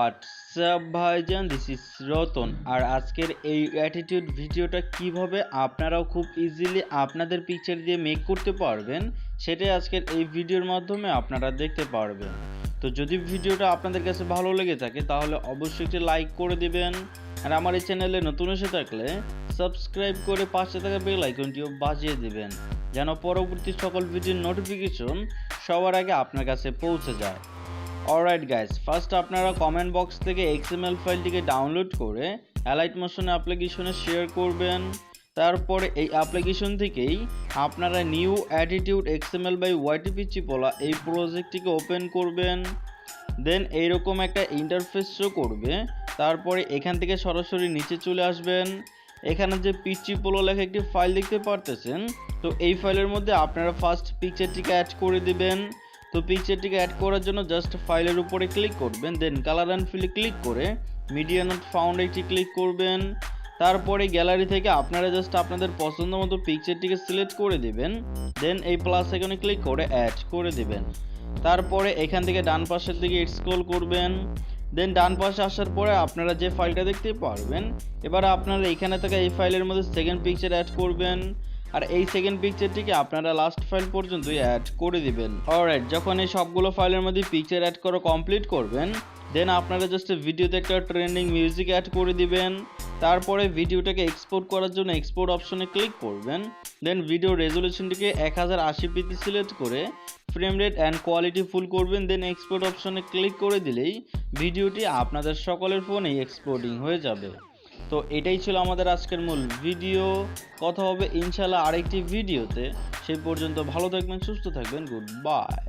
WhatsApp ভাইজান, this is Ratan. আর আজকের এই অ্যাটিটিউড ভিডিওটা কিভাবে আপনারাও খুব ইজিলি আপনাদের পিকচার দিয়ে মেক করতে পারবেন সেটাই আজকের এই ভিডিওর মাধ্যমে আপনারা দেখতে পারবেন। তো যদি ভিডিওটা আপনাদের কাছে ভালো লেগে থাকে তাহলে অবশ্যই একটি লাইক করে দিবেন, আর আমার এই চ্যানেলে নতুন এসে থাকলে সাবস্ক্রাইব করে পাশে থাকা বেল আইকনটিও বাজিয়ে দিবেন যেন পরবর্তী সকল ভিডিওর নোটিফিকেশন সবার আগে আপনার কাছে পৌঁছে যায়। অলরাইট গাইস, ফার্স্ট আপনারা কমেন্ট বক্স থেকে XML ফাইলটিকে ডাউনলোড করে অ্যালাইট মোশন অ্যাপ্লিকেশনে শেয়ার করবেন। তারপরে এই অ্যাপ্লিকেশন থেকেই আপনারা নিউ অ্যাটিটিউড XML বাই পিচি পোলা এই প্রজেক্টটিকে ওপেন করবেন। দেন এইরকম একটা ইন্টারফেস শো করবে। তারপরে এখান থেকে সরাসরি নিচে চলে আসবেন। এখানে যে পিচি পোলা লেখা একটি ফাইল দেখতে পারতেছেন, তো এই ফাইলের মধ্যে আপনারা ফার্স্ট পিকচারটিকে অ্যাড করে দিবেন। তো পিকচারটিকে অ্যাড করার জন্য জাস্ট ফাইলের উপরে ক্লিক করবেন, দেন কালার অ্যান্ড ফিলে ক্লিক করে মিডিয়া নট ফাউন্ড একটি ক্লিক করবেন। তারপরে গ্যালারি থেকে আপনারা জাস্ট আপনাদের পছন্দ মতো পিকচারটিকে সিলেক্ট করে দিবেন, দেন এই প্লাস আইকনে ক্লিক করে অ্যাড করে দিবেন। তারপরে এখান থেকে ডান পাশের দিকে স্ক্রল করবেন, দেন ডান পাশে আসার পরে আপনারা যে ফাইলটা দেখতে পারবেন, এবার আপনারা এখানে থেকে এই ফাইলের মধ্যে সেকেন্ড পিকচার অ্যাড করবেন, আর এই সেকেন্ড পিকচারটিকে আপনারা লাস্ট ফাইল পর্যন্তই অ্যাড করে দিবেন। অলরাইট, যখন এই সবগুলো ফাইলের মধ্যে পিকচার অ্যাড করা কমপ্লিট করবেন, দেন আপনারা জাস্ট ভিডিওতে একটা ট্রেন্ডিং মিউজিক অ্যাড করে দিবেন। তারপরে ভিডিওটাকে এক্সপোর্ট করার জন্য এক্সপোর্ট অপশনে ক্লিক করবেন, দেন ভিডিও রেজলিউশনটিকে 1080p সিলেক্ট করে frame rate and quality full করবেন, দেন এক্সপোর্ট অপশনে ক্লিক করে দিলেই ভিডিওটি আপনাদের সকলের ফোনেই এক্সপোর্টিং হয়ে যাবে। তো এটাই ছিল আমাদের আজকের মূল ভিডিও। কথা হবে ইনশাল্লাহ আরেকটি ভিডিওতে। সেই পর্যন্ত ভালো থাকবেন, সুস্থ থাকবেন, গুড বাই।